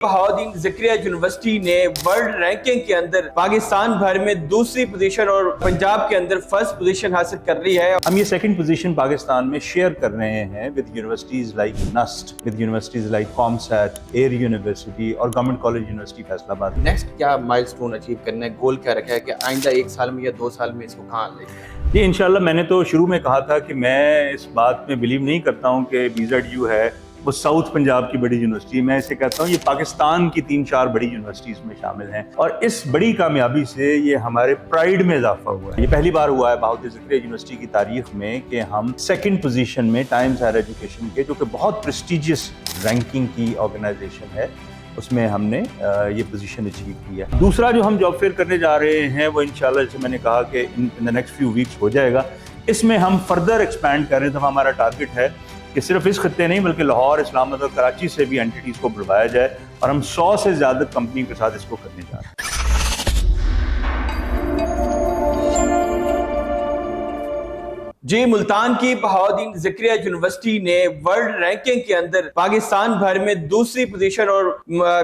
Bahauddin Zakaria university ने world ranking के अंदर पाकिस्तान भर में दूसरी पोजीशन और पंजाब के अंदर फर्स्ट पोजीशन हासिल कर रही है। हम ये सेकंड पोजीशन पाकिस्तान में शेयर कर रहे हैं with universities like NUST, with universities like COMSATS, Air University और government college university Faisalabad. Next क्या माइलस्टोन अचीव करना है, गोल क्या रखा है कि आइंदा 1 साल में या 2 साल में इसको कहाँ लेंगे? जी इंशाल्लाह, मैंने तो शुरू में कहा था कि मैं इस बात में बिलीव नहीं करता हूँ कि BZU है वो साउथ पंजाब की बड़ी यूनिवर्सिटी। मैं इसे कहता हूँ ये पाकिस्तान की 3-4 बड़ी यूनिवर्सिटीज़ में शामिल हैं और इस बड़ी कामयाबी से ये हमारे प्राइड में इजाफा हुआ है। ये पहली बार हुआ है बहाउद्दीन ज़करिया यूनिवर्सिटी की तारीख में कि हम सेकंड पोजीशन में टाइम्स हायर एजुकेशन के, जो कि बहुत प्रेस्टिजियस रैंकिंग की ऑर्गेनाइजेशन है, उसमें हमने ये पोजीशन अचीव किया। दूसरा जो हम जॉब फेयर करने जा रहे हैं वो इंशाल्लाह, जैसे मैंने कहा कि in the next few weeks हो जाएगा। इसमें हम फर्दर एक्सपैंड कर रहे हैं। तो हमारा टारगेट है कि सिर्फ इस खत्ते नहीं बल्कि लाहौर, इस्लामाबाद और कराची से भी एंटिटीज़ को बुलवाया जाए और हम 100 से ज़्यादा कंपनी के साथ इसको करने जा रहे हैं। जी, मुल्तान की बहाउद्दीन ज़करिया यूनिवर्सिटी ने वर्ल्ड रैंकिंग के अंदर पाकिस्तान भर में दूसरी पोजीशन और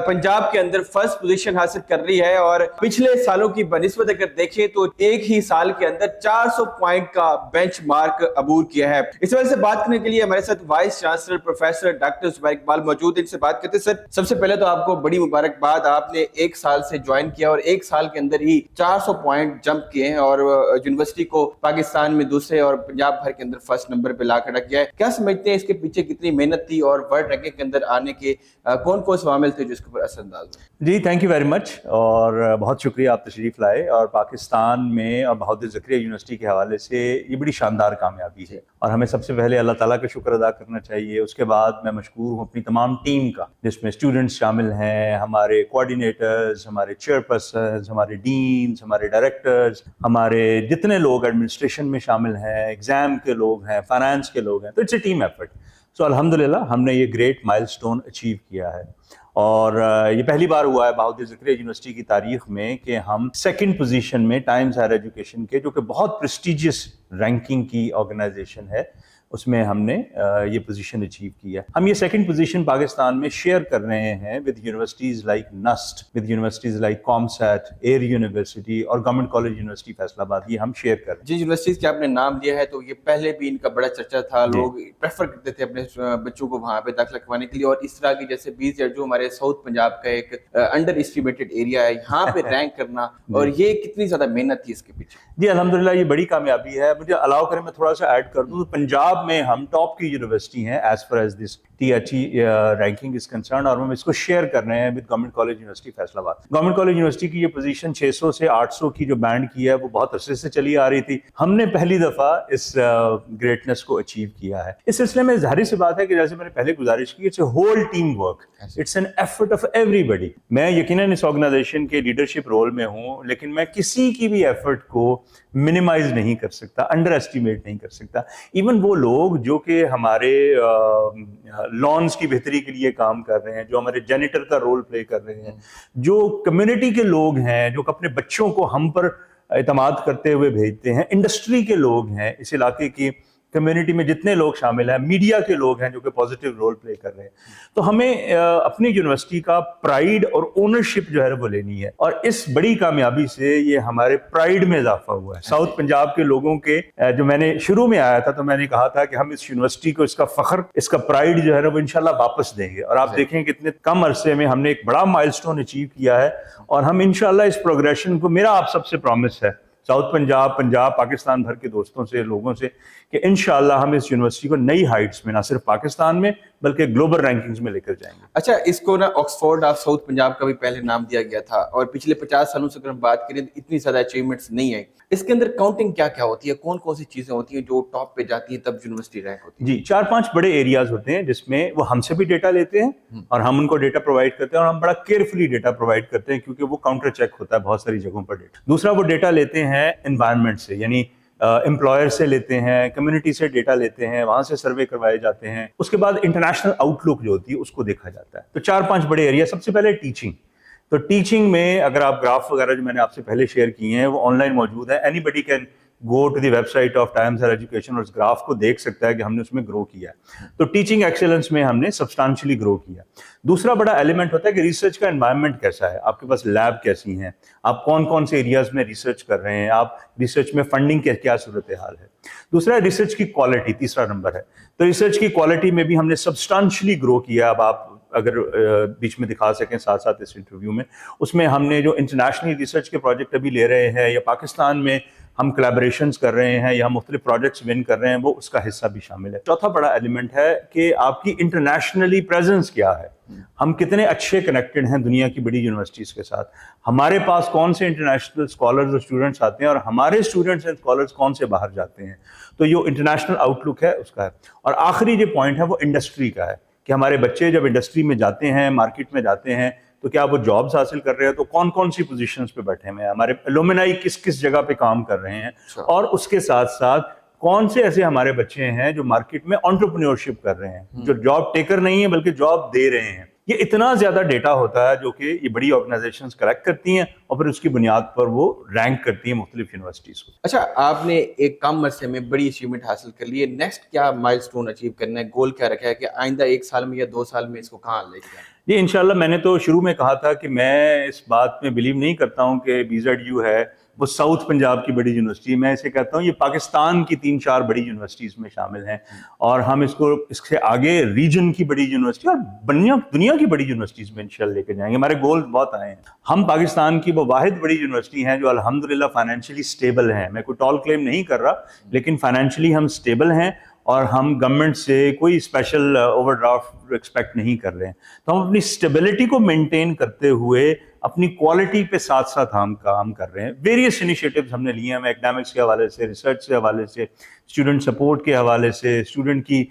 पंजाब के अंदर फर्स्ट पोजीशन हासिल कर रही है। और पिछले सालों की बनिस्बत अगर देखें तो एक ही साल के अंदर 400 पॉइंट का बेंचमार्क अबूर किया है। इस वजह से बात करने के लिए हमारे साथ vice chancellor professor doctor Zubair Iqbal मौजूद हैं। इनसे बात करते हैं। सर, सबसे पहले तो आपको बड़ी मुबारकबाद, आपने 1 साल से ज्वाइन किया और 1 साल के अंदर ही 400 पॉइंट जंप किए हैं और यूनिवर्सिटी को पाकिस्तान में दूसरे और पंजाब भर के अंदर फर्स्ट नंबर पे ला कर रख गया है। क्या समझते हैं इसके पीछे कितनी मेहनत थी और वर्ल्ड रैंकिंग के अंदर आने के कौन कौन से वामिल थे जो इसके ऊपर असरअंदाज हुए? जी, थैंक यू वेरी मच और बहुत शुक्रिया आप तशरीफ़ लाए। और पाकिस्तान में और बहाउद्दीन ज़करिया यूनिवर्सिटी के हवाले से ये बड़ी शानदार कामयाबी है और हमें सबसे पहले अल्लाह ताला का शुक्र अदा करना चाहिए। उसके बाद मैं मशकूर हूँ अपनी तमाम टीम का, जिसमें स्टूडेंट्स शामिल हैं, हमारे कोऑर्डिनेटर्स, हमारे चेयरपर्सन, हमारे डीन्स, हमारे डायरेक्टर्स, हमारे जितने लोग एडमिनिस्ट्रेशन में शामिल हैं, एग्ज़ाम के लोग हैं, फाइनेंस के लोग हैं। तो इट्स ए टीम एफर्ट। सो अल्हम्दुलिल्लाह हमने ये ग्रेट माइलस्टोन अचीव किया है और ये पहली बार हुआ है बहाउद्दीन ज़करिया यूनिवर्सिटी की तारीख में कि हम सेकंड पोजीशन में टाइम्स हायर एजुकेशन के, जो कि बहुत प्रेस्टिजियस रैंकिंग की ऑर्गेनाइजेशन है, उसमें हमने ये पोजीशन अचीव किया। हम ये सेकंड पोजीशन पाकिस्तान में शेयर कर रहे हैं with universities like NUST, with universities like COMSATS, Air University और गवर्नमेंट कॉलेज यूनिवर्सिटी फैसलाबाद। ये हम शेयर कर रहे हैं। जी, यूनिवर्सिटीज़ के आपने नाम लिया है तो ये पहले भी इनका बड़ा चर्चा था, लोग प्रेफर करते थे अपने बच्चों को वहाँ पे दाखिला करवाने के लिए। और इस तरह की जैसे BZU हमारे साउथ पंजाब का एक अंडर एस्टिमेटेड एरिया है, यहाँ पे रैंक करना और ये कितनी ज़्यादा मेहनत थी इसके पीछे? जी अल्हम्दुलिल्लाह, ये बड़ी कामयाबी है। मुझे अलाउ करें मैं थोड़ा सा ऐड कर दूँ। तो पंजाब में हम टॉप की यूनिवर्सिटी हैं as far as this THE ranking is concern और हम इसको शेयर कर रहे हैं with government college university Faisalabad. Government college university की ये पोजीशन 600 से 800 की जो बैंड की है वो बहुत अरसे से चली आ रही थी। हमने पहली दफ़ा इस ग्रेटनेस को अचीव किया है। इस सिलसिले में जाहिर सी बात है कि जैसे मैंने पहले गुजारिश की, it's a whole team work, it's an effort of everybody. मैं यकीनन इस ऑर्गेनाइजेशन के लीडरशिप रोल में हूँ, लेकिन मैं किसी की भी एफर्ट को मिनिमाइज नहीं कर सकता, अंडर एस्टिमेट नहीं कर सकता। इवन वो लोग जो कि हमारे लॉन्स की बेहतरी के लिए काम कर रहे हैं, जो हमारे जेनिटर का रोल प्ले कर रहे हैं, जो कम्युनिटी के लोग हैं, जो अपने बच्चों को हम पर एतमाद करते हुए भेजते हैं, इंडस्ट्री के लोग हैं, इस इलाके की कम्युनिटी में जितने लोग शामिल हैं, मीडिया के लोग हैं जो कि पॉजिटिव रोल प्ले कर रहे हैं। तो हमें अपनी यूनिवर्सिटी का प्राइड और ओनरशिप जो है वो लेनी है और इस बड़ी कामयाबी से ये हमारे प्राइड में इजाफा हुआ है। साउथ पंजाब के लोगों के जो मैंने शुरू में आया था तो मैंने कहा था कि हम इस यूनिवर्सिटी को इसका फख्र, इसका प्राइड जो है ना वो इंशाल्लाह वापस देंगे। और आप देखें कि इतने कम अरसे में हमने एक बड़ा माइलस्टोन अचीव किया है और हम इंशाल्लाह इस प्रोग्रेशन को, मेरा आप सबसे प्रॉमिस है साउथ पंजाब, पाकिस्तान भर के दोस्तों से, लोगों से, कि इंशाअल्लाह हम इस यूनिवर्सिटी को नई हाइट्स में, ना सिर्फ पाकिस्तान में बल्कि ग्लोबल रैंकिंग्स में लेकर जाएंगे। अच्छा, इसको ना ऑक्सफोर्ड ऑफ साउथ पंजाब का भी पहले नाम दिया गया था और पिछले 50 सालों से अगर हम बात करें तो इतनी ज्यादा अचीवमेंट्स नहीं आई। इसके अंदर काउंटिंग क्या क्या होती है, कौन कौन सी चीजें होती हैं जो टॉप पे जाती है तब यूनिवर्सिटी रैंक होती है? जी, 4-5 बड़े एरियाज होते हैं जिसमें वो हमसे भी डेटा लेते हैं और हम उनको डेटा प्रोवाइड करते हैं और हम बड़ा केयरफुली डेटा प्रोवाइड करते हैं क्योंकि वो काउंटर चेक होता है बहुत सारी जगहों पर डेटा। दूसरा, वो डेटा लेते हैं एनवायरनमेंट से, यानी एम्प्लॉयर से लेते हैं, कम्युनिटी से डेटा लेते हैं, वहाँ से सर्वे करवाए जाते हैं। उसके बाद इंटरनेशनल आउटलुक जो होती है उसको देखा जाता है। तो 4-5 बड़े एरिया। सबसे पहले टीचिंग। तो टीचिंग में अगर आप ग्राफ वगैरह जो मैंने आपसे पहले शेयर किए हैं वो ऑनलाइन मौजूद है, anybody can go to the website of Times Higher Education और उस ग्राफ को देख सकता है कि हमने उसमें ग्रो किया है। तो टीचिंग एक्सेलेंस में हमने सब्सटेंशियली ग्रो किया। दूसरा बड़ा एलिमेंट होता है कि रिसर्च का एनवायरनमेंट कैसा है, आपके पास लैब कैसी हैं, आप कौन कौन से एरियाज में रिसर्च कर रहे हैं, आप रिसर्च में फंडिंग के क्या सूरत हाल है। दूसरा रिसर्च की क्वालिटी, तीसरा नंबर है। तो रिसर्च की क्वालिटी में भी हमने सब्सटेंशियली ग्रो किया। अब आप अगर बीच में दिखा सकें साथ साथ इस इंटरव्यू में, उसमें हमने जो इंटरनेशनल रिसर्च के प्रोजेक्ट अभी ले रहे हैं या पाकिस्तान में हम कोलैबोरेशंस कर रहे हैं या मुख्तलिफ प्रोजेक्ट्स विन कर रहे हैं, वो उसका हिस्सा भी शामिल है। चौथा बड़ा एलिमेंट है कि आपकी इंटरनेशनली प्रेजेंस क्या है, हम कितने अच्छे कनेक्टेड हैं दुनिया की बड़ी यूनिवर्सिटीज़ के साथ, हमारे पास कौन से इंटरनेशनल स्कॉलर्स और स्टूडेंट्स आते हैं और हमारे स्टूडेंट्स एंड स्कॉलर्स कौन से बाहर जाते हैं। तो जो इंटरनेशनल आउटलुक है उसका है। और आखिरी जो पॉइंट है वो इंडस्ट्री का है कि हमारे बच्चे जब इंडस्ट्री में जाते हैं, मार्केट में जाते हैं, तो क्या वो जॉब्स हासिल कर रहे हैं, तो कौन कौन सी पोजीशंस पे बैठे हुए हैं, हमारे एलुमनाई किस किस जगह पे काम कर रहे हैं, और उसके साथ साथ कौन से ऐसे हमारे बच्चे हैं जो मार्केट में एंटरप्रेन्योरशिप कर रहे हैं, जो जॉब टेकर नहीं है बल्कि जॉब दे रहे हैं। ये इतना ज्यादा डेटा होता है जो कि ये बड़ी ऑर्गेनाइजेशंस कलेक्ट करती हैं और फिर उसकी बुनियाद पर वो रैंक करती हैं मुख्तलिफ यूनिवर्सिटीज को। अच्छा, आपने एक कम अरसे में बड़ी अचीवमेंट हासिल कर ली है, नेक्स्ट क्या माइलस्टोन अचीव करना है, गोल क्या रखा है कि आइंदा 1 साल में या 2 साल में इसको कहाँ लेके जाना है? जी इंशाल्लाह, मैंने तो शुरू में कहा था कि मैं इस बात में बिलीव नहीं करता हूँ कि BZU है वो साउथ पंजाब की बड़ी यूनिवर्सिटी। मैं इसे कहता हूँ ये पाकिस्तान की 3-4 बड़ी यूनिवर्सिटीज़ में शामिल हैं और हम इसको इससे आगे रीजन की बड़ी यूनिवर्सिटी और दुनिया की बड़ी यूनिवर्सिटीज़ में इंशाल्लाह लेके जाएंगे। हमारे गोल बहुत आए हैं। हम पाकिस्तान की वो वाहिद बड़ी यूनिवर्सिटी हैं जो अल्हम्दुलिल्लाह फाइनेंशियली स्टेबल हैं। मैं कोई टॉल क्लेम नहीं कर रहा, लेकिन फाइनेंशियली हम स्टेबल हैं और हम गवर्नमेंट से कोई स्पेशल ओवरड्राफ्ट एक्सपेक्ट नहीं कर रहे हैं। तो हम अपनी स्टेबिलिटी को मेंटेन करते हुए अपनी क्वालिटी पे साथ साथ हम काम कर रहे हैं। वेरियस इनिशिएटिव्स हमने लिए हैं, एकेडमिक्स के हवाले से, रिसर्च के हवाले से, स्टूडेंट सपोर्ट के हवाले से, स्टूडेंट की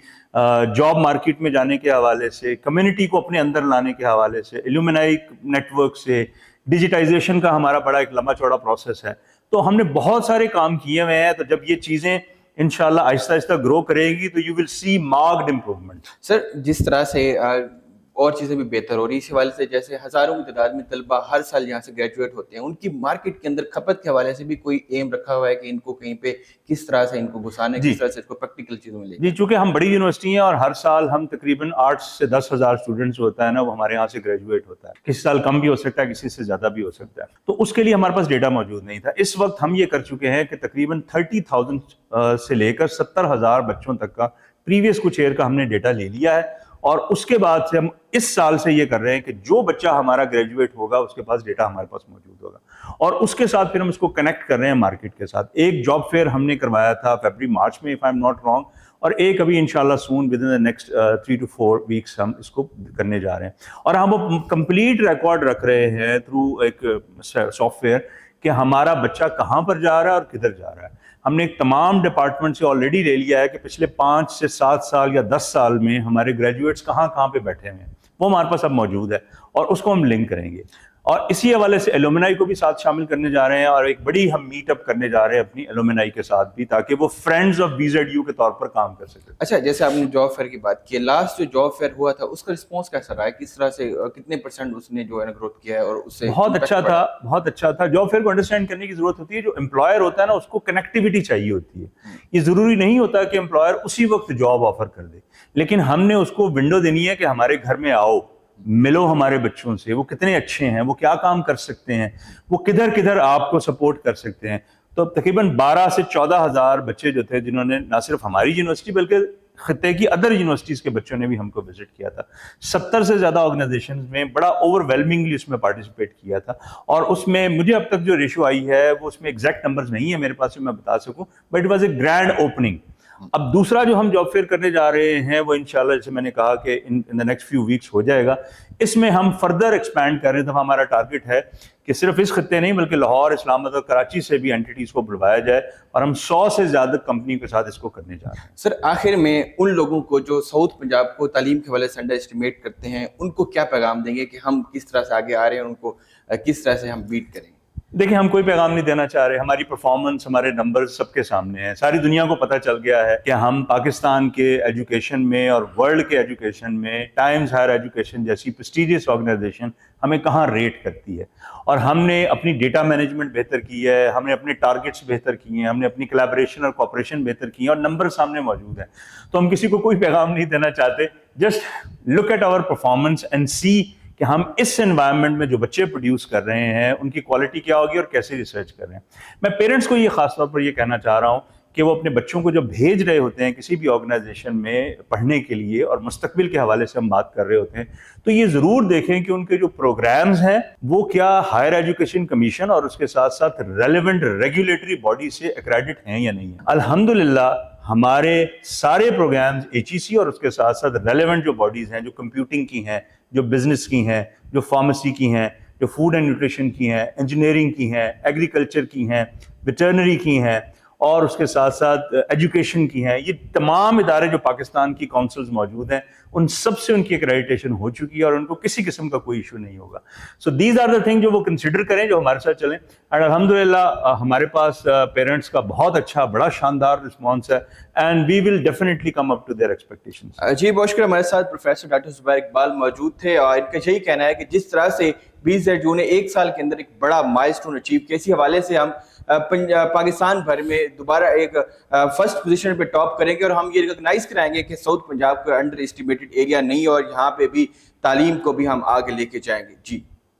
जॉब मार्केट में जाने के हवाले से, कम्युनिटी को अपने अंदर लाने के हवाले से, एलुमनाई नेटवर्क से, डिजिटाइजेशन का हमारा बड़ा एक लंबा चौड़ा प्रोसेस है। तो हमने बहुत सारे काम किए हुए हैं। तो जब ये चीज़ें इंशाल्लाह आहिस्ता आहिस्ता ग्रो करेगी तो you will see marked improvement. Sir, जिस तरह से और चीज़ें भी बेहतर हो रही है इस हवाले से, जैसे हज़ारों की तादाद में तलबा हर साल यहाँ से ग्रेजुएट होते हैं, उनकी मार्केट के अंदर खपत के हवाले से भी कोई एम रखा हुआ है कि इनको कहीं पे किस तरह से इनको घुसाने, किस तरह से इसको प्रैक्टिकल चीज़ों में ले? जी, चूंकि हम बड़ी यूनिवर्सिटी हैं और हर साल हम तकरीबन 8 से 10 हज़ार स्टूडेंट्स होता है ना, वो हमारे यहाँ से ग्रेजुएट होता है। किसी साल कम भी हो सकता है, किसी से ज़्यादा भी हो सकता है। तो उसके लिए हमारे पास डेटा मौजूद नहीं था। इस वक्त हम ये कर चुके हैं कि तकरीबन 30,000 से लेकर 70,000 बच्चों तक का प्रीवियस कुछ ईयर का हमने डेटा ले लिया है और उसके बाद से हम इस साल से ये कर रहे हैं कि जो बच्चा हमारा ग्रेजुएट होगा उसके पास डेटा हमारे पास मौजूद होगा और उसके साथ फिर हम उसको कनेक्ट कर रहे हैं मार्केट के साथ। एक जॉब फेयर हमने करवाया था फरवरी मार्च में, if I am not wrong, और एक अभी इंशाल्लाह soon with in the next 3 to 4 weeks हम इसको करने जा रहे हैं। और हम वो कंप्लीट रिकॉर्ड रख रहे हैं थ्रू एक सॉफ्टवेयर कि हमारा बच्चा कहाँ पर जा रहा है और किधर जा रहा है। हमने एक तमाम डिपार्टमेंट से ऑलरेडी ले लिया है कि पिछले 5 से 7 साल या 10 साल में हमारे ग्रेजुएट्स कहाँ कहाँ पे बैठे हुए हैं, वो हमारे पास अब मौजूद है और उसको हम लिंक करेंगे। और इसी हवाले से एलुमनाई को भी साथ शामिल करने जा रहे हैं और एक बड़ी हम मीटअप करने जा रहे हैं अपनी एलुमनाई के साथ भी, ताकि वो फ्रेंड्स ऑफ BZU के तौर पर काम कर सके। अच्छा, जैसे आपने जॉब फेयर की बात की, लास्ट जो जॉब फेयर हुआ था उसका रिस्पांस कैसा रहा है, किस तरह से कितने % उसने जो है ना ग्रोथ किया है और उससे? बहुत अच्छा था, बहुत अच्छा था। जॉब फेयर को अंडरस्टैंड करने की जरूरत होती है। जो एम्प्लॉयर होता है ना, उसको कनेक्टिविटी चाहिए होती है। ये जरूरी नहीं होता कि एम्प्लॉयर उसी वक्त जॉब ऑफर कर दे, लेकिन हमने उसको विंडो देनी है कि हमारे घर में आओ, मिलो हमारे बच्चों से, वो कितने अच्छे हैं, वो क्या काम कर सकते हैं, वो किधर किधर आपको सपोर्ट कर सकते हैं। तो तकरीबन 12 से 14 हज़ार बच्चे जो थे जिन्होंने ना सिर्फ हमारी यूनिवर्सिटी बल्कि खत्ते की अदर यूनिवर्सिटीज़ के बच्चों ने भी हमको विजिट किया था। 70 से ज़्यादा ऑर्गेनाइजेशंस में बड़ा ओवरवेलमिंगली उसमें पार्टिसिपेट किया था और उसमें मुझे अब तक जो रेशो आई है वो उसमें एग्जैक्ट नंबर्स नहीं है मेरे पास मैं बता सकूँ, but it was a grand opening. अब दूसरा जो हम जॉब फेयर करने जा रहे हैं वो इंशाल्लाह, जैसे मैंने कहा कि in the next few weeks हो जाएगा। इसमें हम फर्दर एक्सपैंड कर रहे हैं। तो हमारा टारगेट है कि सिर्फ इस खत्ते नहीं बल्कि लाहौर, इस्लामाबाद और कराची से भी एंटिटीज़ को बुलवाया जाए और हम 100 से ज़्यादा कंपनी के साथ इसको करने जा रहे हैं। सर, आखिर में उन लोगों को जो साउथ पंजाब को तालीम के हवाले से अंडर एस्टिमेट करते हैं, उनको क्या पैगाम देंगे कि हम किस तरह से आगे आ रहे हैं, उनको किस तरह से हम बीट करें? دیکھیں ہم کوئی پیغام نہیں دینا چاہ رہے, ہماری پرفارمنس, ہمارے نمبرز سب کے سامنے ہیں, ساری دنیا کو پتہ چل گیا ہے کہ ہم پاکستان کے ایجوکیشن میں اور ورلڈ کے ایجوکیشن میں ٹائمز ہائر ایجوکیشن جیسی پریسٹیجیس آرگنائزیشن ہمیں کہاں ریٹ کرتی ہے. اور ہم نے اپنی ڈیٹا مینجمنٹ بہتر کی ہے, ہم نے اپنے ٹارگٹس بہتر کیے ہیں, ہم نے اپنی کلیبریشن اور کوپریشن بہتر کی ہے, اور نمبر سامنے موجود ہیں. تو ہم کسی کو کوئی پیغام نہیں دینا چاہتے, just look at our performance and see کہ ہم اس انوائرمنٹ میں جو بچے پروڈیوس کر رہے ہیں ان کی کوالٹی کیا ہوگی اور کیسے ریسرچ کر رہے ہیں. میں پیرنٹس کو یہ خاص طور پر یہ کہنا چاہ رہا ہوں کہ وہ اپنے بچوں کو جب بھیج رہے ہوتے ہیں کسی بھی آرگنائزیشن میں پڑھنے کے لیے, اور مستقبل کے حوالے سے ہم بات کر رہے ہوتے ہیں, تو یہ ضرور دیکھیں کہ ان کے جو پروگرامز ہیں وہ کیا ہائر ایجوکیشن کمیشن اور اس کے ساتھ ساتھ ریلیونٹ ریگولیٹری باڈی سے ایکریڈٹ ہیں یا نہیں ہیں. الحمدللہ ہمارے سارے پروگرامز HEC اور اس کے ساتھ ساتھ ریلیونٹ جو باڈیز ہیں, جو کمپیوٹنگ کی ہیں, جو بزنس کی ہیں, جو فارمیسی کی ہیں, جو فوڈ اینڈ نیوٹریشن کی ہیں, انجینئرنگ کی ہیں, ایگریکلچر کی ہیں, ویٹرنری کی ہیں, اور اس کے ساتھ ساتھ ایجوکیشن کی ہیں, یہ تمام ادارے جو پاکستان کی کونسلز موجود ہیں ان سب سے ان کی ایکریڈیٹیشن ہو چکی ہے اور ان کو کسی قسم کا کوئی ایشو نہیں ہوگا. So these are the thing جو وہ کنسیڈر کریں, جو ہمارے ساتھ چلیں. اینڈ الحمدللہ ہمارے پاس پیرنٹس کا بہت اچھا بڑا شاندار رسپانس ہے, and we will definitely come up to their expectations. جی بہت شکریہ. ہمارے ساتھ پروفیسر ڈاکٹر زبیر اقبال موجود تھے, اور ان کا یہی کہنا ہے کہ جس طرح سے 20 جون نے ایک سال کے اندر ایک بڑا مائلسٹون اچیو کیا, اسی حوالے سے ہم پاکستان بھر میں دوبارہ ایک فرسٹ پوزیشن پہ ٹاپ کریں گے, اور ہم یہ ریکگنائز کرائیں گے کہ ساؤتھ پنجاب کا انڈر اسٹیمیٹڈ ایریا نہیں, اور یہاں پہ بھی تعلیم کو بھی ہم آگے لے کے جائیں گے. جی